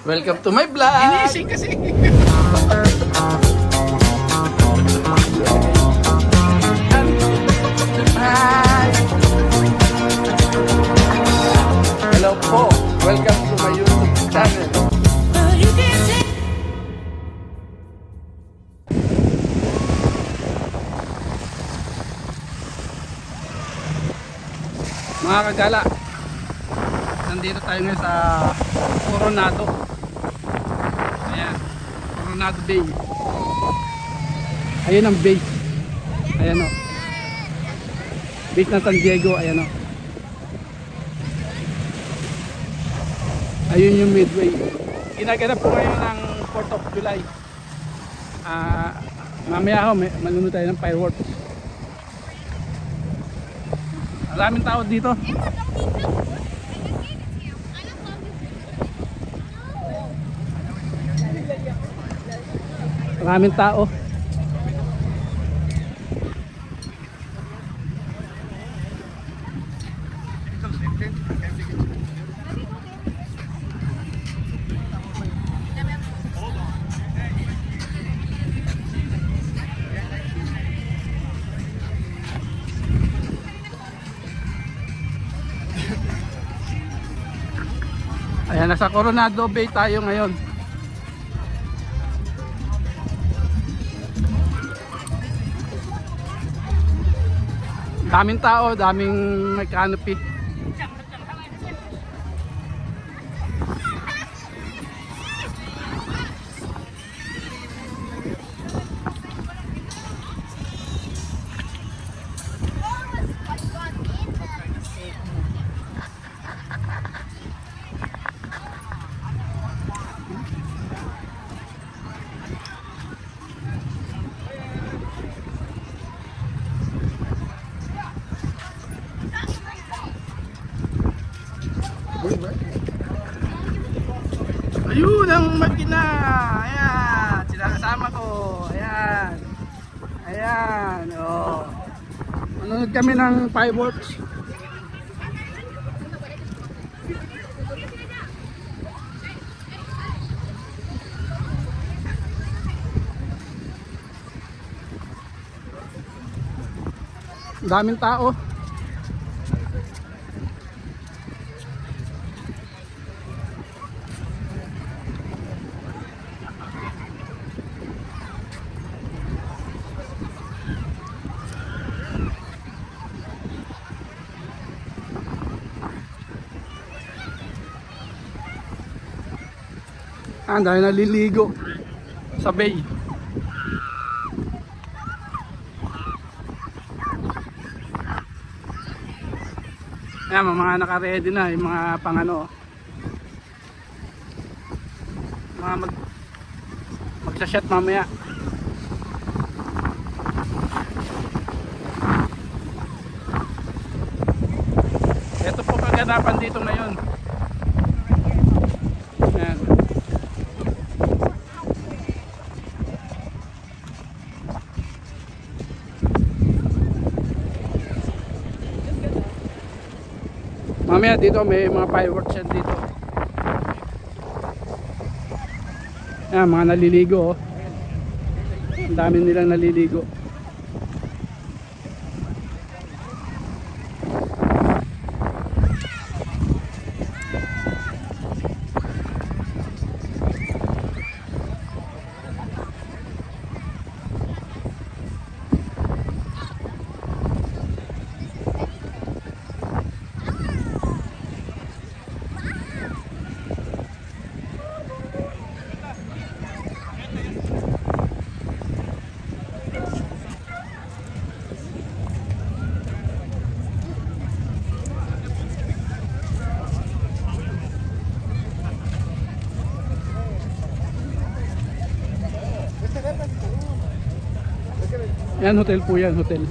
Welcome to my vlog! Inising kasi. Hi! Hello po! Welcome to my YouTube channel. Mga kagala, nandito tayo ngayon sa Coronado. Ayan, Coronado Bay. Ayan ang bay. Ayan o. Base ng San Diego, ayan o. Ayun yung Midway. Ginaganap po ngayon ng 4th of July. Mamaya ho, manunod tayo ng fireworks. Maraming tao dito. Maraming tao. Ayan, nasa Coronado Bay tayo ngayon. Daming tao, daming may canopy. Ayun ang makina. Ayan, sinasama ko. Ayan. Ayan, oh. Manonood kami ng fireworks. Daming tao. Dahil naliligo sa bay. Ayan, mga naka-ready na yung mga pangano. Mga magsa-shot mamaya. Ito po kaganapan dito ngayon. Ayan. Mamaya dito may mga fireworks yan dito. Ayan, mga naliligo oh. Ang dami nilang naliligo. Yan, hotel po yan, hotel. Ang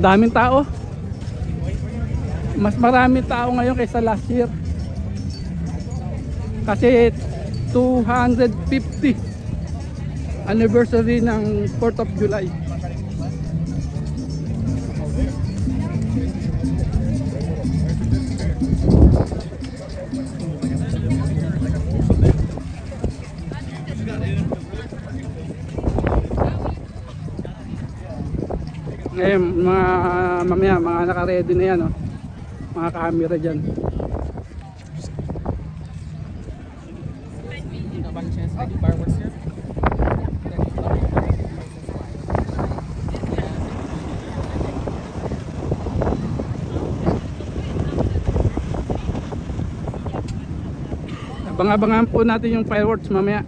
daming tao. Mas marami tao ngayon kaysa last year. Kasi 250 anniversary ng 4th of July. Ngayon, mamaya, mga naka-ready na yan, oh. Mga camera dyan. Abang-abangan po natin yung fireworks mamaya.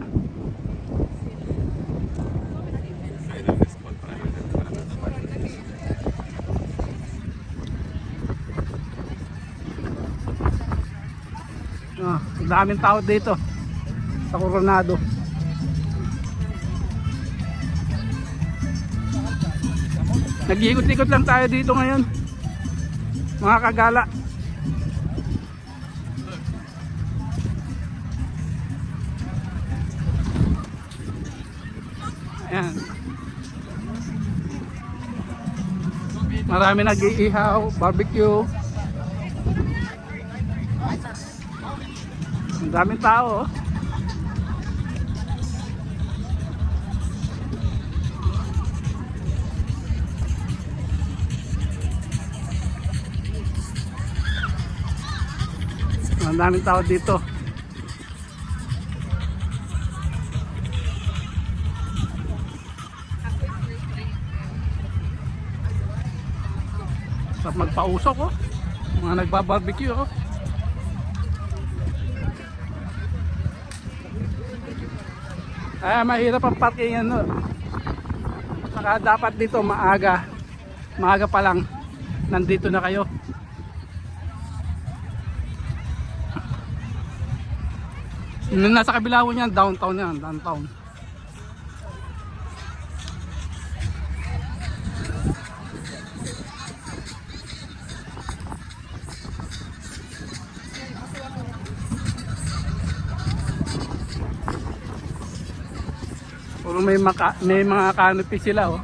Ang daming tao dito sa Coronado. Nag-iikot-ikot lang tayo dito ngayon, mga kagala. Ayan. Marami nag-iihaw, barbecue. Ang daming tao, oh. Ang daming tao dito. Sa magpausok, oh. Mga nagbabarbecue, oh. Mahirap ang parkingan, no. Saka dapat dito maaga pa lang nandito na kayo. Nasa kabila ko niyan, downtown yan, downtown. Puro may mga canopy sila, oh.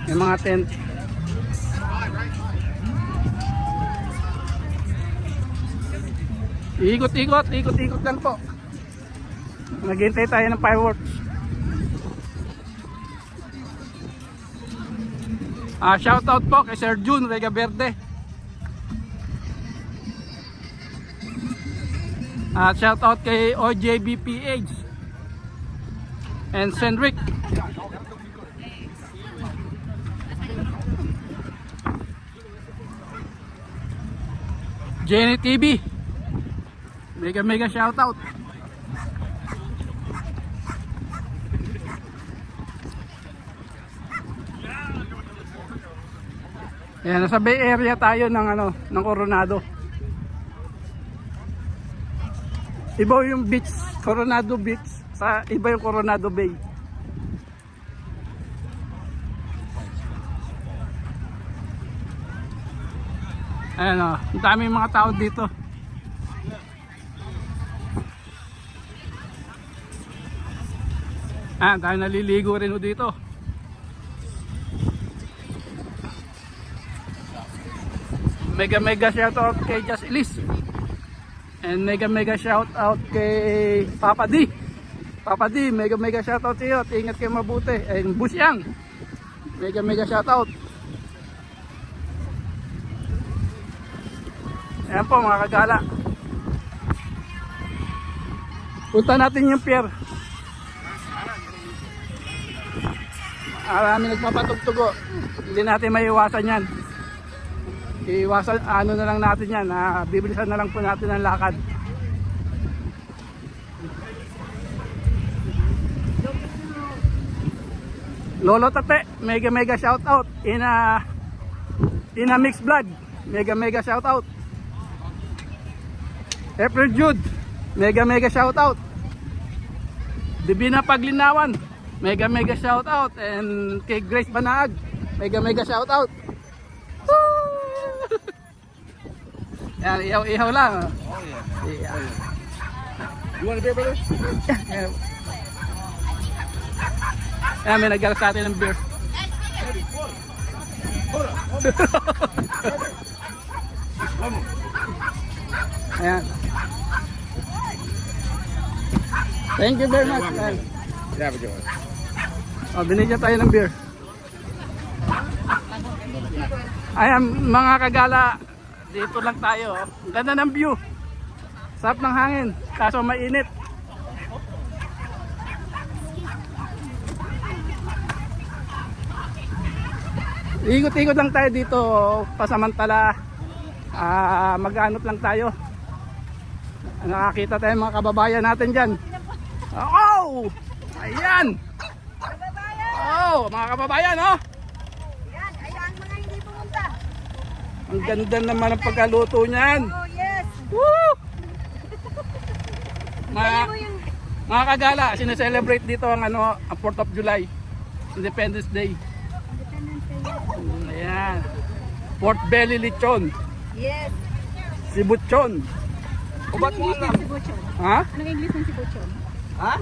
May mga tent. Ikot-ikot lang po. Naghihintay tayo ng fireworks. Shout out po kay Sir June Vega Verde. Shout out kay OJBPH and Senric. Jenny TV. Mega shout out. Ayan, nasa Bay Area tayo ng Coronado. Iba yung beach, Coronado Beach, sa iba yung Coronado Bay. Ayan, oh, ang daming mga tao dito. Dahil naliligo rin dito. Mega shout out kay Just Elise. And mega shout out kay Papa D. Papa D, mega shout out sa iyo. Ingat kayo mabuti. And Busyang, mega shout out. Ayan po mga kagala. Punta natin yung pier. Marami nagpapatugtugo. Hindi natin maiwasan yan. Iwasan, na lang natin yan. Bibilisan na lang po natin ang lakad. Lolo Tate, mega shout out. Ina Mixed Blood, mega shout out. April Jude, mega shout out. Divina Paglinawan, mega shout out. And kay Grace Banaag, mega shout out. Yan, ihaw-ihaw lang. Oh, yeah. Yeah. You want a beer, brother? Yan. Yan, may naggalas sa atin ng beer. Ayan. Thank you very much. Ayan. Yeah, but you want. Oh, binigyan tayo ng beer. Ayan, mga kagala, dito lang tayo. Oh. Ang ganda ng view. Sarap ng hangin, kaso mainit. Ikot-ikot lang tayo dito, pasamantala. Mag-anot lang tayo. Nakakita tayo mga kababayan natin dyan. Oh! Ayan! Oh, mga kababayan, oh! Yan, ayan mga hindi pumunta. Ang ganda naman ng pagkaluto niyan. Oh, yes. Woo! Dali Mga, mo yung mga kagala, sineselebrate dito ang ang 4th of July. Independence Day. Ayan. Pork belly lechon. yes. Sibuchon. Anong English ng sibuchon? Ha? Anong English ng sibuchon? Ha?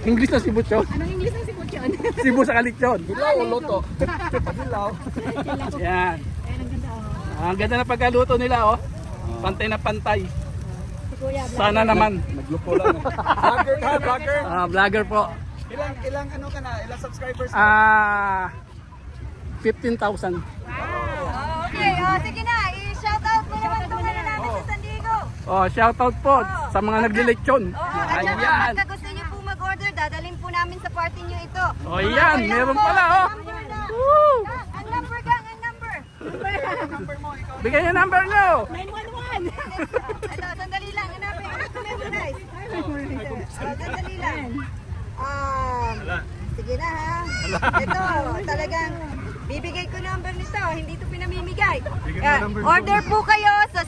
English na sibuchon. Anong English ng sibuchon? Sibu sa kalechon. Dilaw o loto? Dilaw. Ayan. Ayan, ang ganda. Oh. Ang ganda ng pagkaluto nila, oh. Pantay na pantay. Si Kuya, Sana naman. Naglupo lang. Vlogger ka, vlogger. Vlogger po. Ilang ano ka na? Ilang subscribers? 15,000. Okay, oh, sige na. I-shoutout mo naman itong ano namin sa San Diego. Oh, shoutout po sa mga naglilechon. Oo, at saka Ayan. pagka gusto niyo po mag-order, dadalhin po namin sa party niyo ito. Oh, yan. Meron pala, oh. Woo! Ang number gang, ang number. Bigay yung number nyo. 911. Ito, sandali lang. Hanapin. Memorize. Sandali lang. Sige na ha. Ito, talagang bibigay ko number nito. Hindi ito pinamimigay. Order po kayo sa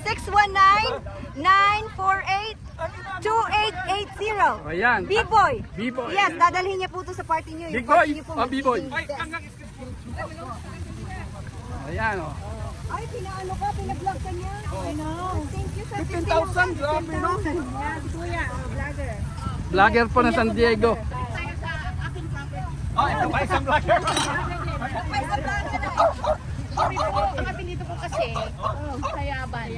619-948-2880. Ayan. B-Boy. B-Boy. Yes, dadalhin niya po ito sa party niyo. Big Yung party Boy. niyo po Oh, B-Boy. magiging Ayan, oh. Ay, pinaano ka, pinag-vlog ka niya. I know. Thank you sa 15,000, grabe, no? Yeah, si Kuya, vlogger. Vlogger po ng San Diego. Oh, ito ba isang vlogger? Ang apelido ko kasi, Sayaban.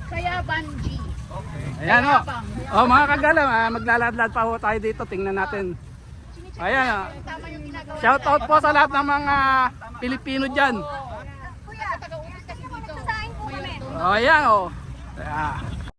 Sayaban G. Ayan, oh. Oh, mga kagala, maglalad-lad pa ho tayo dito. Tingnan natin. Ayan, oh. Tama yung ginagawa. Shoutout po sa lahat ng mga Pilipino dyan. Kuya, Taga-ubos kasi dito. nagsasaing po kami. Oh, ayan, oh.